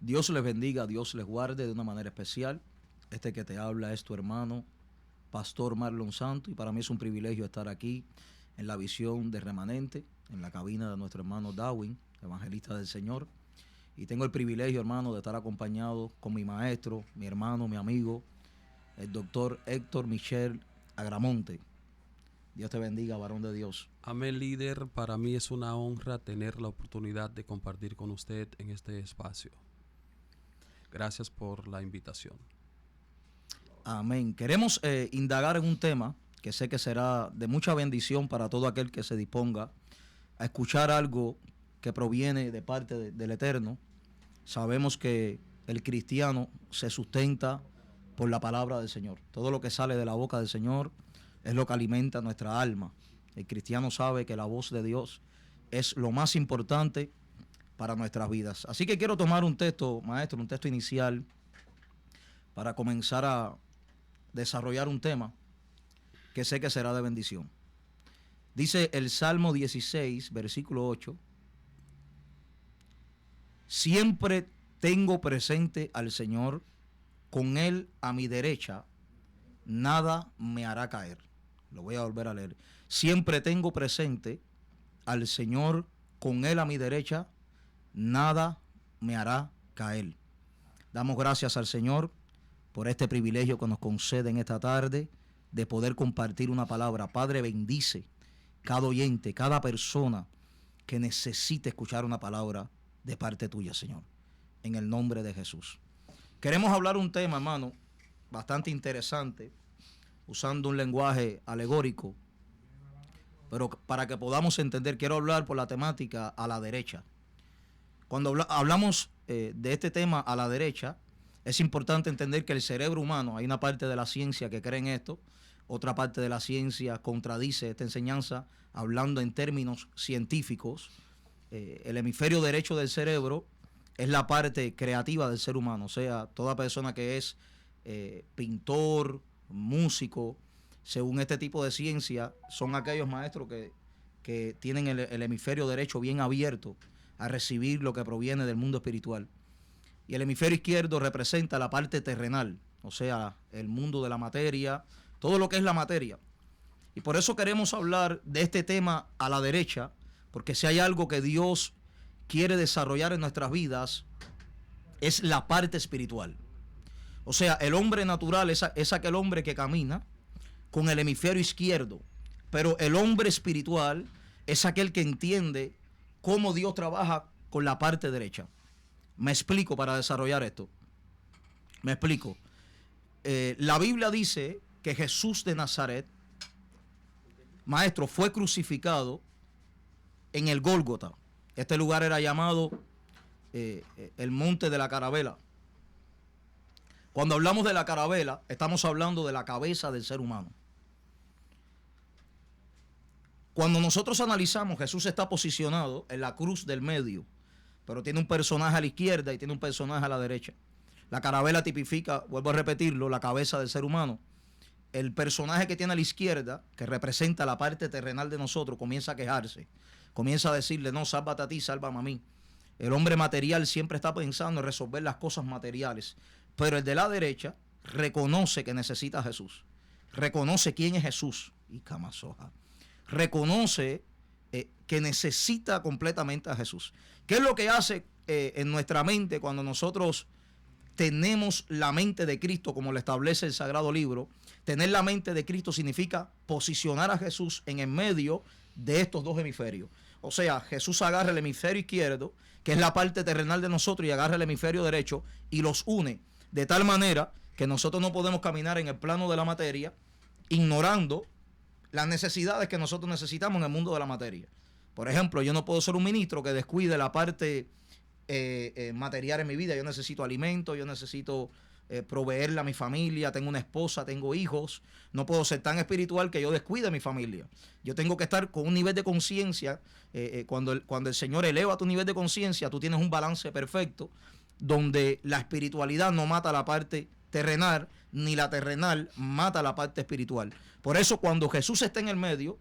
Dios les bendiga, Dios les guarde de una manera especial. Este que te habla es tu hermano, Pastor Marlon Santo, y para mí es un privilegio estar aquí en la visión de Remanente, en la cabina de nuestro hermano Darwin, evangelista del Señor. Y tengo el privilegio, hermano, de estar acompañado con mi maestro, mi hermano, mi amigo, el doctor Héctor Michel Agramonte. Dios te bendiga, varón de Dios. Amén, líder. Para mí es una honra tener la oportunidad de compartir con usted en este espacio. Gracias por la invitación. Amén. Queremos indagar en un tema que sé que será de mucha bendición para todo aquel que se disponga a escuchar algo que proviene de parte del Eterno. Sabemos que el cristiano se sustenta por la palabra del Señor. Todo lo que sale de la boca del Señor es lo que alimenta nuestra alma. El cristiano sabe que la voz de Dios es lo más importante para nuestras vidas. Así que quiero tomar un texto, maestro, un texto inicial para comenzar a desarrollar un tema que sé que será de bendición. Dice el Salmo 16, versículo 8: siempre tengo presente al Señor, con Él a mi derecha, nada me hará caer. Lo voy a volver a leer. Siempre tengo presente al Señor, con Él a mi derecha, nada me hará caer. Damos gracias al Señor por este privilegio que nos concede en esta tarde de poder compartir una palabra. Padre, bendice cada oyente, cada persona que necesite escuchar una palabra de parte tuya, Señor, en el nombre de Jesús. Queremos hablar un tema, hermano, bastante interesante, usando un lenguaje alegórico, pero para que podamos entender, quiero hablar por la temática a la derecha. Cuando hablamos de este tema a la derecha, es importante entender que el cerebro humano, hay una parte de la ciencia que cree en esto, otra parte de la ciencia contradice esta enseñanza, hablando en términos científicos. El hemisferio derecho del cerebro es la parte creativa del ser humano, o sea, toda persona que es pintor, músico, según este tipo de ciencia, son aquellos maestros que tienen el hemisferio derecho bien abierto a recibir lo que proviene del mundo espiritual. Y el hemisferio izquierdo representa la parte terrenal, o sea, el mundo de la materia, todo lo que es la materia. Y por eso queremos hablar de este tema a la derecha, porque si hay algo que Dios quiere desarrollar en nuestras vidas, es la parte espiritual. O sea, el hombre natural es aquel hombre que camina con el hemisferio izquierdo, pero el hombre espiritual es aquel que entiende cómo Dios trabaja con la parte derecha. Me explico para desarrollar esto. Me explico. La Biblia dice que Jesús de Nazaret, maestro, fue crucificado en el Gólgota. Este lugar era llamado el Monte de la Carabela. Cuando hablamos de la carabela, estamos hablando de la cabeza del ser humano. Cuando nosotros analizamos, Jesús está posicionado en la cruz del medio, pero tiene un personaje a la izquierda y tiene un personaje a la derecha. La carabela tipifica, vuelvo a repetirlo, la cabeza del ser humano. El personaje que tiene a la izquierda, que representa la parte terrenal de nosotros, comienza a quejarse. Comienza a decirle, no, sálvate a ti, sálvame a mí. El hombre material siempre está pensando en resolver las cosas materiales. Pero el de la derecha reconoce que necesita a Jesús. Reconoce quién es Jesús. Y Camasoja. Reconoce que necesita completamente a Jesús. ¿Qué es lo que hace en nuestra mente cuando nosotros tenemos la mente de Cristo, como lo establece el Sagrado Libro? Tener la mente de Cristo significa posicionar a Jesús en el medio de estos dos hemisferios. O sea, Jesús agarra el hemisferio izquierdo, que es la parte terrenal de nosotros, y agarra el hemisferio derecho y los une de tal manera que nosotros no podemos caminar en el plano de la materia ignorando las necesidades que nosotros necesitamos en el mundo de la materia. Por ejemplo, yo no puedo ser un ministro que descuide la parte material en mi vida. Yo necesito alimento, yo necesito proveerle a mi familia, tengo una esposa, tengo hijos. No puedo ser tan espiritual que yo descuide a mi familia. Yo tengo que estar con un nivel de conciencia. Cuando el Señor eleva tu nivel de conciencia, tú tienes un balance perfecto donde la espiritualidad no mata la parte terrenal, ni la terrenal mata la parte espiritual. Por eso cuando Jesús está en el medio,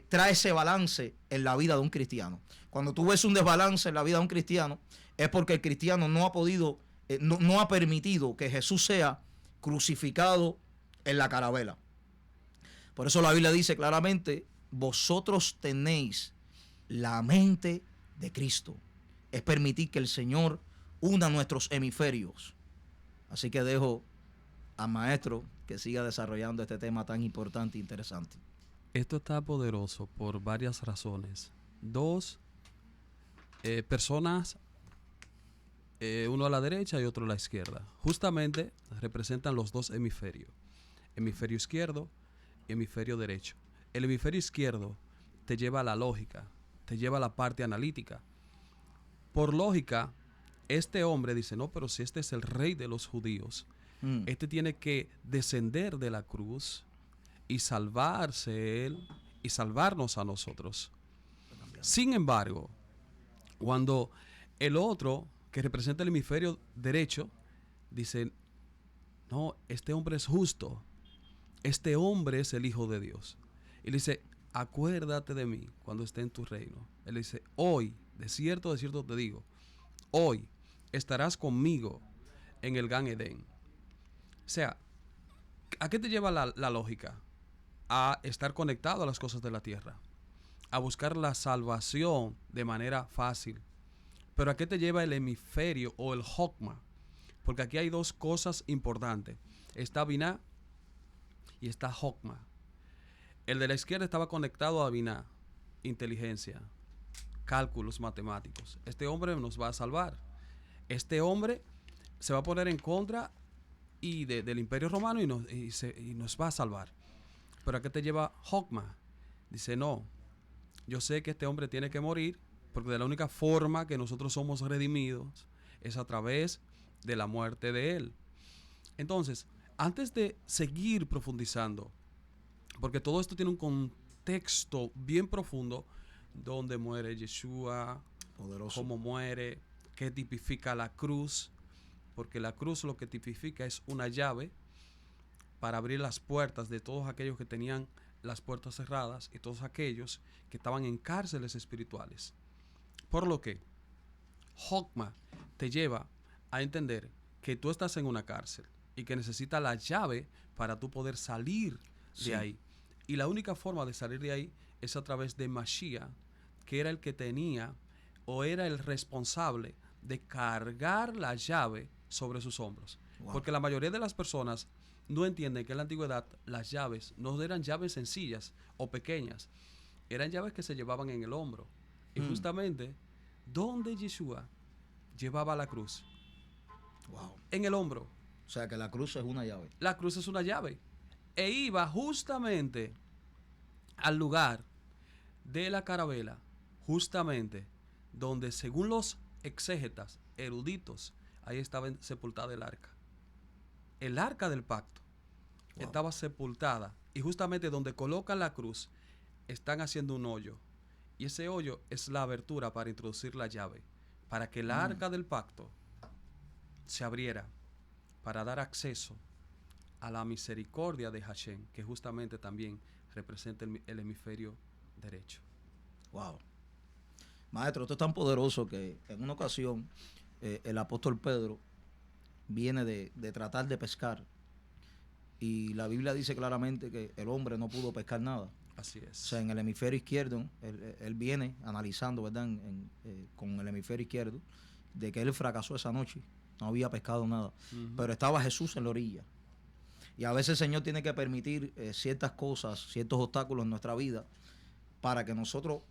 trae ese balance en la vida de un cristiano. Cuando tú ves un desbalance en la vida de un cristiano, es porque el cristiano no ha podido, no ha permitido que Jesús sea crucificado en la carabela. Por eso la Biblia dice claramente, vosotros tenéis la mente de Cristo. Es permitir que el Señor una nuestros hemisferios. Así que dejo al maestro que siga desarrollando este tema tan importante e interesante. Esto está poderoso por varias razones. Dos personas, uno a la derecha y otro a la izquierda. Justamente representan los dos hemisferios. Hemisferio izquierdo y hemisferio derecho. El hemisferio izquierdo te lleva a la lógica, te lleva a la parte analítica. Por lógica, este hombre dice, no, pero si este es el rey de los judíos, este tiene que descender de la cruz y salvarse él y salvarnos a nosotros. Sin embargo, cuando el otro, que representa el hemisferio derecho, dice, no, este hombre es justo, este hombre es el Hijo de Dios. Y le dice, acuérdate de mí cuando esté en tu reino. Él dice, hoy, de cierto te digo, hoy estarás conmigo en el Gan Edén. O sea, ¿a qué te lleva la lógica? A estar conectado a las cosas de la tierra, a buscar la salvación de manera fácil. Pero ¿a qué te lleva el hemisferio o el Hokma? Porque aquí hay dos cosas importantes. Está Binah y está Hokma. El de la izquierda estaba conectado a Binah, inteligencia, cálculos matemáticos. Este hombre nos va a salvar. Este hombre se va a poner en contra del Imperio Romano y nos va a salvar. ¿Pero a qué te lleva Hokma? Dice, no, yo sé que este hombre tiene que morir porque de la única forma que nosotros somos redimidos es a través de la muerte de él. Entonces, antes de seguir profundizando, porque todo esto tiene un contexto bien profundo, donde muere Yeshua, Poderoso. cómo muere, qué tipifica la cruz, porque la cruz lo que tipifica es una llave para abrir las puertas de todos aquellos que tenían las puertas cerradas y todos aquellos que estaban en cárceles espirituales. Por lo que Hokma te lleva a entender que tú estás en una cárcel y que necesitas la llave para tú poder salir de ahí. Y la única forma de salir de ahí es a través de Mashiach, que era el que tenía o era el responsable de cargar la llave sobre sus hombros. Wow. Porque la mayoría de las personas no entienden que en la antigüedad las llaves no eran llaves sencillas o pequeñas, eran llaves que se llevaban en el hombro. Y justamente, ¿dónde Yeshua llevaba la cruz? Wow. En el hombro. O sea que la cruz es una llave. La cruz es una llave. E iba justamente al lugar de la carabela, justamente donde según los exégetas, eruditos, ahí estaba sepultada el arca. El arca del pacto estaba sepultada y justamente donde colocan la cruz están haciendo un hoyo. Y ese hoyo es la abertura para introducir la llave, para que el arca del pacto se abriera, para dar acceso a la misericordia de Hashem, que justamente también representa el hemisferio derecho. Wow. Maestro, esto es tan poderoso que en una ocasión el apóstol Pedro viene de tratar de pescar y la Biblia dice claramente que el hombre no pudo pescar nada. Así es. O sea, en el hemisferio izquierdo, él viene analizando, ¿verdad? Con el hemisferio izquierdo, de que él fracasó esa noche, no había pescado nada, pero estaba Jesús en la orilla. Y a veces el Señor tiene que permitir ciertas cosas, ciertos obstáculos en nuestra vida para que nosotros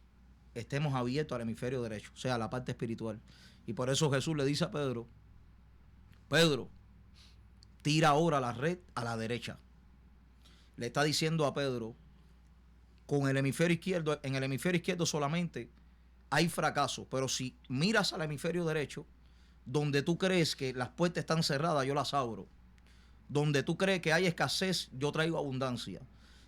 estemos abiertos al hemisferio derecho, o sea, a la parte espiritual. Y por eso Jesús le dice a Pedro, Pedro, tira ahora la red a la derecha. Le está diciendo a Pedro, con el hemisferio izquierdo, en el hemisferio izquierdo solamente hay fracaso, pero si miras al hemisferio derecho, donde tú crees que las puertas están cerradas, yo las abro. Donde tú crees que hay escasez, yo traigo abundancia.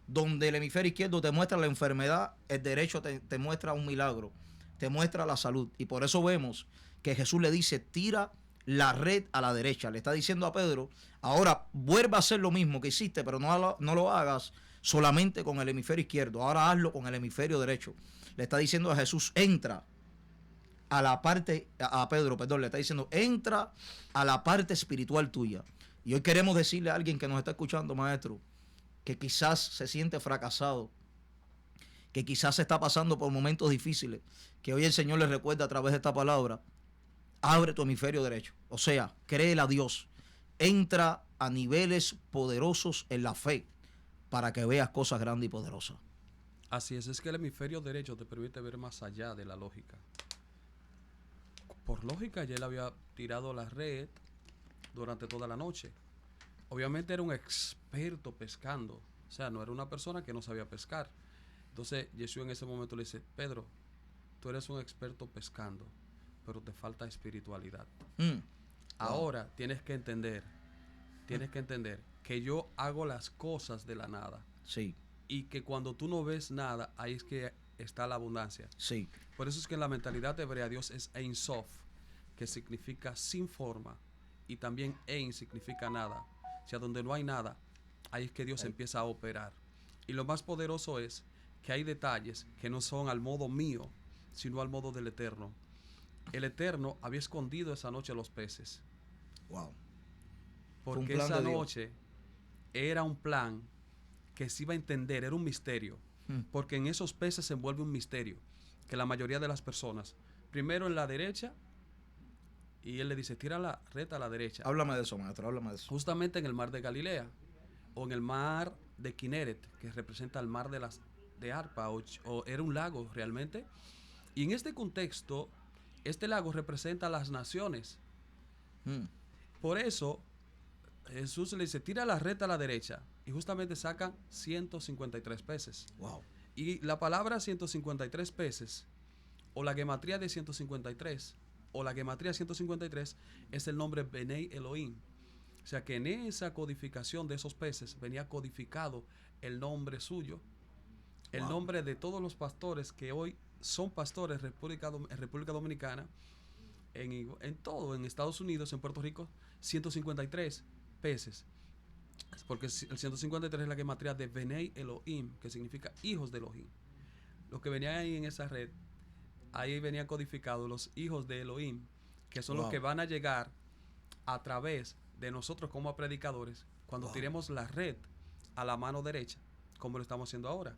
Donde el hemisferio izquierdo te muestra la enfermedad, el derecho te muestra un milagro, te muestra la salud. Y por eso vemos que Jesús le dice, tira la red a la derecha. Le está diciendo a Pedro, ahora vuelve a hacer lo mismo que hiciste, pero no lo hagas solamente con el hemisferio izquierdo, ahora hazlo con el hemisferio derecho. Le está diciendo a Jesús, entra a la parte, a Pedro, perdón, le está diciendo, entra a la parte espiritual tuya. Y hoy queremos decirle a alguien que nos está escuchando, maestro, que quizás se siente fracasado, que quizás está pasando por momentos difíciles, que hoy el Señor le recuerda a través de esta palabra, abre tu hemisferio derecho. O sea, créele a Dios. Entra a niveles poderosos en la fe para que veas cosas grandes y poderosas. Así es que el hemisferio derecho te permite ver más allá de la lógica. Por lógica, ya él había tirado la red durante toda la noche. Obviamente era un experto pescando. O sea, no era una persona que no sabía pescar. Entonces, Jesús en ese momento le dice, Pedro, tú eres un experto pescando, pero te falta espiritualidad. Ahora tienes que entender que yo hago las cosas de la nada. Sí. Y que cuando tú no ves nada, ahí es que está la abundancia. Sí. Por eso es que en la mentalidad hebrea Dios es Ein Sof, que significa sin forma, y también Ein significa nada. O sea, donde no hay nada, ahí es que Dios empieza a operar. Y lo más poderoso es que hay detalles que no son al modo mío, sino al modo del Eterno. El Eterno había escondido esa noche los peces. Wow. Porque esa noche era un plan que se iba a entender, era un misterio. Porque en esos peces se envuelve un misterio que la mayoría de las personas, primero en la derecha, y él le dice, tira la red a la derecha. Háblame de eso, maestro, háblame de eso. Justamente en el mar de Galilea, o en el mar de Kineret, que representa el mar de Arpa, o era un lago realmente. Y en este contexto, este lago representa las naciones. Por eso, Jesús le dice, tira la red a la derecha, y justamente sacan 153 peces. Wow. Y la palabra 153 peces, o la gematría de 153, o la gematría 153, es el nombre Benei Elohim. O sea que en esa codificación de esos peces venía codificado el nombre suyo, el nombre de todos los pastores que hoy son pastores en República Dominicana, en todo, en Estados Unidos, en Puerto Rico, 153 peces. Porque el 153 es la gematría de Benei Elohim, que significa hijos de Elohim. Los que venían ahí en esa red, ahí venían codificados los hijos de Elohim, que son los que van a llegar a través de nosotros como predicadores cuando tiremos la red a la mano derecha, como lo estamos haciendo ahora.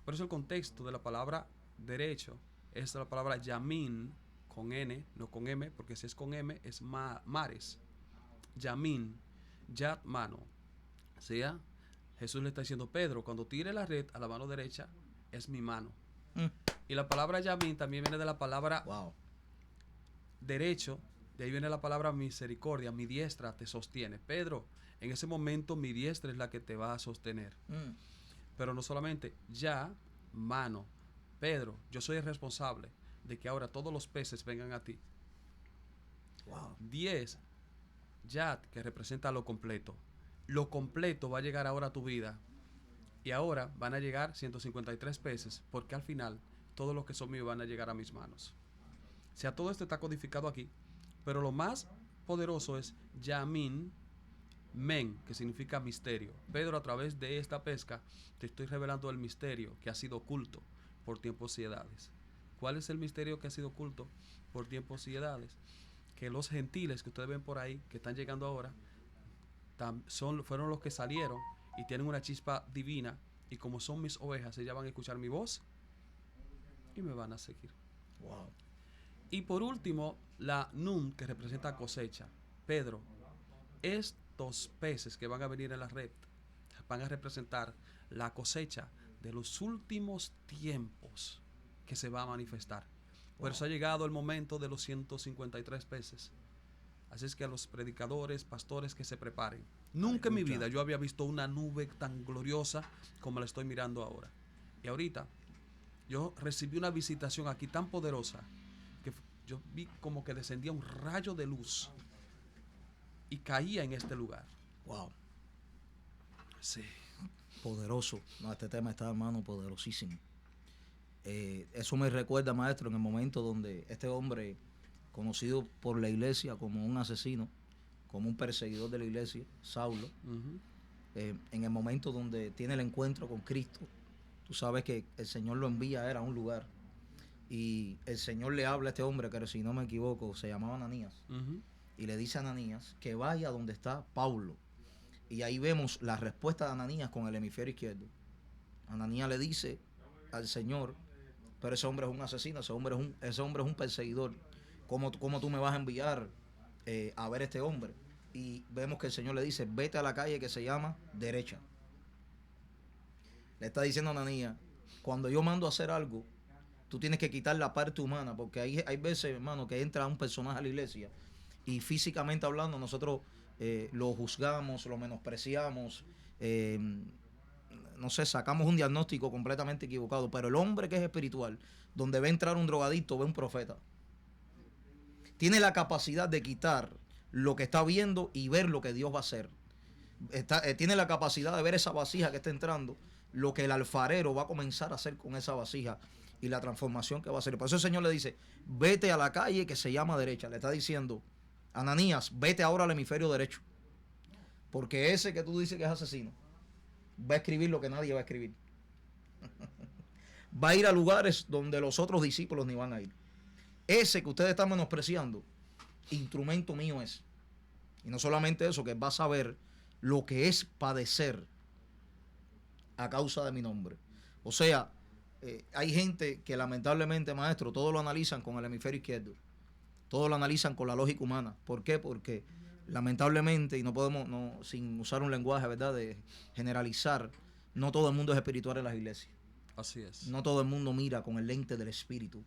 Por eso el contexto de la palabra derecho es la palabra Yamin, con N, no con M, porque si es con M es mares. Yamin, Yad, mano. O sea, Jesús le está diciendo, Pedro, cuando tire la red a la mano derecha, es mi mano. Y la palabra Yamin también viene de la palabra derecho, de ahí viene la palabra misericordia, mi diestra te sostiene. Pedro, en ese momento mi diestra es la que te va a sostener. Pero no solamente, ya, mano. Pedro, yo soy el responsable de que ahora todos los peces vengan a ti. 10, Yad, que representa lo completo. Lo completo va a llegar ahora a tu vida. Y ahora van a llegar 153 peces, porque al final todos los que son míos van a llegar a mis manos. O sea, todo esto está codificado aquí. Pero lo más poderoso es Yamin, Men, que significa misterio. Pedro, a través de esta pesca, te estoy revelando el misterio que ha sido oculto por tiempos y edades. ¿Cuál es el misterio que ha sido oculto por tiempos y edades? Que los gentiles que ustedes ven por ahí, que están llegando ahora, fueron los que salieron y tienen una chispa divina, y como son mis ovejas, ellas van a escuchar mi voz y me van a seguir. Y por último, la Nun, que representa cosecha. Pedro, estos peces que van a venir en la red van a representar la cosecha de los últimos tiempos que se va a manifestar. Por eso ha llegado el momento de los 153 peces. Así es que a los predicadores, pastores, que se preparen. Nunca en mi vida yo había visto una nube tan gloriosa como la estoy mirando ahora. Y ahorita yo recibí una visitación aquí tan poderosa que yo vi como que descendía un rayo de luz y caía en este lugar. Sí. Poderoso. No, este tema está, hermano, poderosísimo. Eso me recuerda, maestro, en el momento donde este hombre, conocido por la iglesia como un asesino, como un perseguidor de la iglesia, Saulo, en el momento donde tiene el encuentro con Cristo, tú sabes que el Señor lo envía a él a un lugar Y el Señor le habla a este hombre, que si no me equivoco, se llamaba Ananías. Ujú. Y le dice a Ananías que vaya donde está Pablo. Y ahí vemos la respuesta de Ananías con el hemisferio izquierdo. Ananías le dice al Señor, pero ese hombre es un asesino, ese hombre es un perseguidor. ¿Cómo tú me vas a enviar a ver a este hombre? Y vemos que el Señor le dice, vete a la calle que se llama derecha. Le está diciendo a Ananías, cuando yo mando a hacer algo, tú tienes que quitar la parte humana, porque hay veces, hermano, que entra un personaje a la iglesia y físicamente hablando nosotros lo juzgamos, lo menospreciamos, eh, no sé, sacamos un diagnóstico completamente equivocado, pero el hombre que es espiritual, donde ve entrar un drogadicto, ve un profeta. Tiene la capacidad de quitar lo que está viendo y ver lo que Dios va a hacer. Tiene la capacidad de ver esa vasija que está entrando, lo que el alfarero va a comenzar a hacer con esa vasija y la transformación que va a hacer. Por eso el Señor le dice, vete a la calle que se llama derecha. Le está diciendo, Ananías, vete ahora al hemisferio derecho. Porque ese que tú dices que es asesino, va a escribir lo que nadie va a escribir. Va a ir a lugares donde los otros discípulos ni van a ir. Ese que ustedes están menospreciando, instrumento mío es. Y no solamente eso, que va a saber lo que es padecer a causa de mi nombre. O sea, hay gente que lamentablemente, maestro, todo lo analizan con el hemisferio izquierdo. Todo lo analizan con la lógica humana. ¿Por qué? Porque lamentablemente, y no podemos, no, sin usar un lenguaje, ¿verdad?, de generalizar, no todo el mundo es espiritual en las iglesias. Así es. No todo el mundo mira con el lente del espíritu.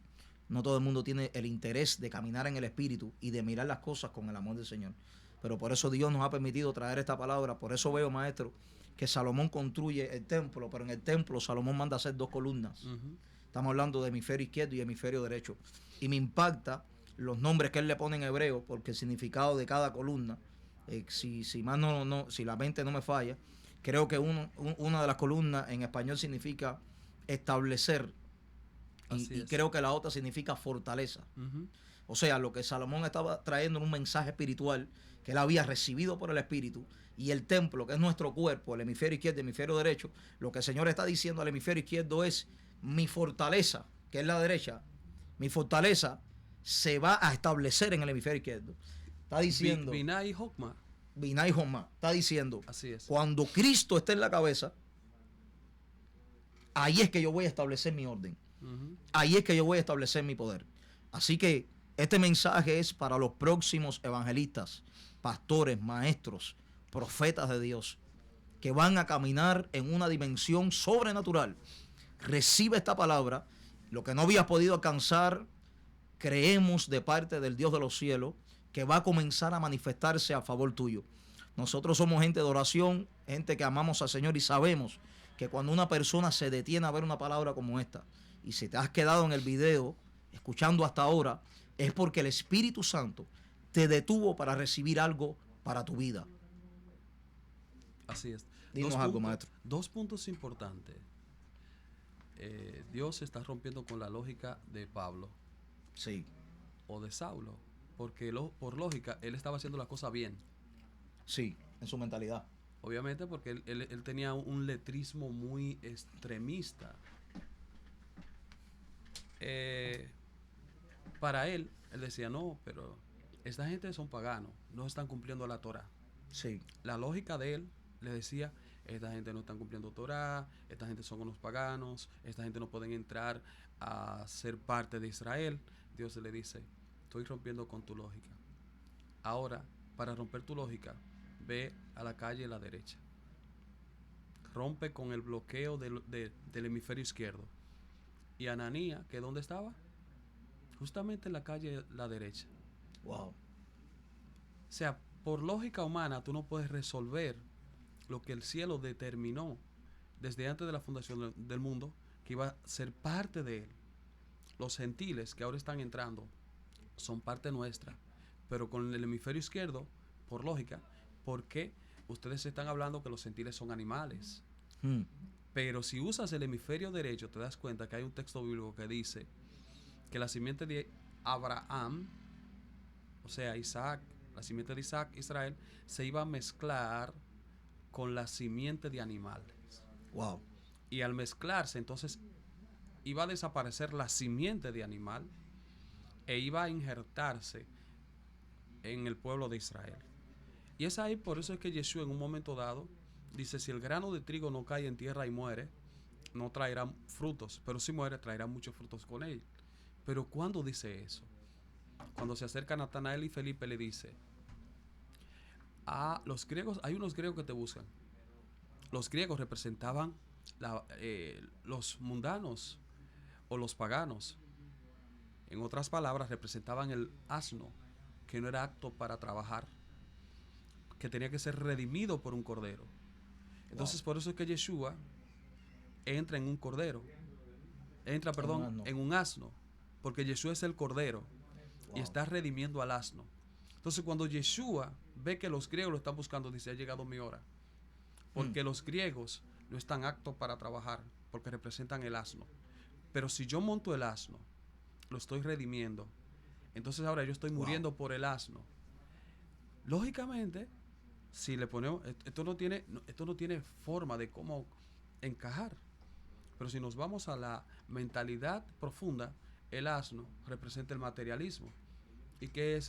No todo el mundo tiene el interés de caminar en el espíritu y de mirar las cosas con el amor del Señor. Pero por eso Dios nos ha permitido traer esta palabra. Por eso veo, maestro, que Salomón construye el templo, pero en el templo Salomón manda hacer 2 columnas. Ujú. Estamos hablando de hemisferio izquierdo y hemisferio derecho. Y me impacta los nombres que él le pone en hebreo, porque el significado de cada columna, si la mente no me falla, creo que una de las columnas en español significa establecer, y creo que la otra significa fortaleza. Ujú. O sea, lo que Salomón estaba trayendo en un mensaje espiritual que él había recibido por el Espíritu, y el templo, que es nuestro cuerpo, el hemisferio izquierdo y el hemisferio derecho, lo que el Señor está diciendo al hemisferio izquierdo es, mi fortaleza, que es la derecha, mi fortaleza se va a establecer en el hemisferio izquierdo. Está diciendo, Binah y Jokma. Binah y Jomá, está diciendo, Así es. cuando Cristo esté en la cabeza, ahí es que yo voy a establecer mi orden. Ujú. Ahí es que yo voy a establecer mi poder. Así que este mensaje es para los próximos evangelistas, pastores, maestros, profetas de Dios, que van a caminar en una dimensión sobrenatural. Recibe esta palabra, lo que no habías podido alcanzar, creemos de parte del Dios de los cielos, que va a comenzar a manifestarse a favor tuyo. Nosotros somos gente de oración, gente que amamos al Señor y sabemos que cuando una persona se detiene a ver una palabra como esta, y si te has quedado en el video escuchando hasta ahora, es porque el Espíritu Santo te detuvo para recibir algo para tu vida. Así es. Dinos algo, maestro. 2 puntos importantes. Dios está rompiendo con la lógica de Pablo Sí, o de Saulo, porque por lógica él estaba haciendo la cosa bien. sí, en su mentalidad. Obviamente porque él tenía un letrismo muy extremista. Para él decía, no, pero esta gente son paganos, no están cumpliendo la Torah. Sí, La lógica de él le decía, esta gente no está cumpliendo Torah, esta gente son unos paganos, esta gente no pueden entrar a ser parte de Israel. Dios le dice, estoy rompiendo con tu lógica. Ahora, para romper tu lógica, ve a la calle a la derecha. Rompe con el bloqueo del hemisferio izquierdo. Y Ananías, ¿que dónde estaba? Justamente en la calle la derecha. wow. O sea, por lógica humana, tú no puedes resolver lo que el cielo determinó desde antes de la fundación del mundo, que iba a ser parte de él. Los gentiles que ahora están entrando son parte nuestra, pero con el hemisferio izquierdo, por lógica, porque ustedes están hablando que los gentiles son animales. Pero si usas el hemisferio derecho, te das cuenta que hay un texto bíblico que dice que la simiente de Abraham, o sea, Isaac, la simiente de Isaac, Israel, se iba a mezclar con la simiente de animales. Wow. Y al mezclarse, entonces iba a desaparecer la simiente de animal e iba a injertarse en el pueblo de Israel. Y es ahí, por eso es que Yeshua en un momento dado dice, si el grano de trigo no cae en tierra y muere, no traerá frutos, pero si muere traerá muchos frutos con él. Pero ¿cuándo dice eso? Cuando se acerca Natanael y Felipe le dice, a los griegos, hay unos griegos que te buscan. Los griegos representaban los mundanos o los paganos. En otras palabras, representaban el asno, que no era apto para trabajar, que tenía que ser redimido por un cordero. Entonces, por eso es que Yeshua entra en un cordero, en un asno, porque Yeshua es el cordero y está redimiendo al asno. Entonces, cuando Yeshua ve que los griegos lo están buscando, dice, ha llegado mi hora, porque los griegos no están aptos para trabajar, porque representan el asno. Pero si yo monto el asno, lo estoy redimiendo, entonces ahora yo estoy muriendo por el asno. Lógicamente, si le ponemos, esto no tiene forma de cómo encajar. Pero si nos vamos a la mentalidad profunda, el asno representa el materialismo. ¿Y qué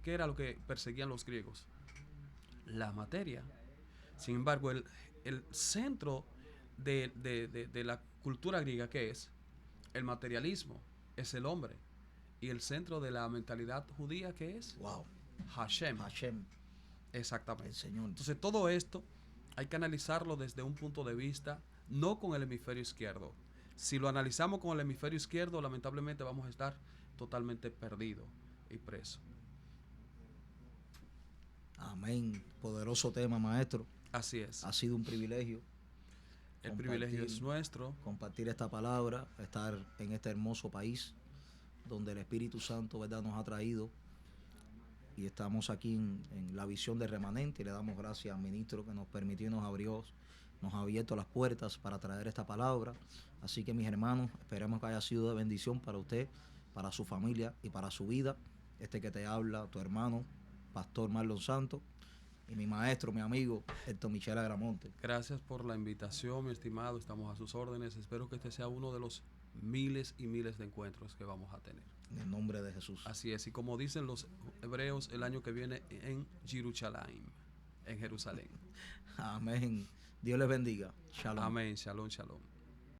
era lo que perseguían los griegos? La materia. Sin embargo, el centro de la cultura griega, ¿qué es? El materialismo, es el hombre. Y el centro de la mentalidad judía, ¿qué es? Hashem. Exactamente. El Señor. Entonces, todo esto hay que analizarlo desde un punto de vista, no con el hemisferio izquierdo. Si lo analizamos con el hemisferio izquierdo, lamentablemente vamos a estar totalmente perdidos y presos. Amén. Poderoso tema, maestro. Así es. Ha sido un privilegio. El privilegio es nuestro. Compartir esta palabra, estar en este hermoso país donde el Espíritu Santo, ¿verdad?, nos ha traído. Y estamos aquí en la visión de remanente y le damos gracias al ministro que nos permitió y nos ha abierto las puertas para traer esta palabra. Así que, mis hermanos, esperemos que haya sido de bendición para usted, para su familia y para su vida. Este que te habla, tu hermano, Pastor Marlon Santos, y mi maestro, mi amigo, Héctor Michel Agramonte. Gracias por la invitación, mi estimado. Estamos a sus órdenes. Espero que este sea uno de los miles y miles de encuentros que vamos a tener. En el nombre de Jesús. Así es. Y como dicen los hebreos, el año que viene en Jerusalén, en Jerusalén. Amén. Dios les bendiga. Shalom. Amén. Shalom, shalom.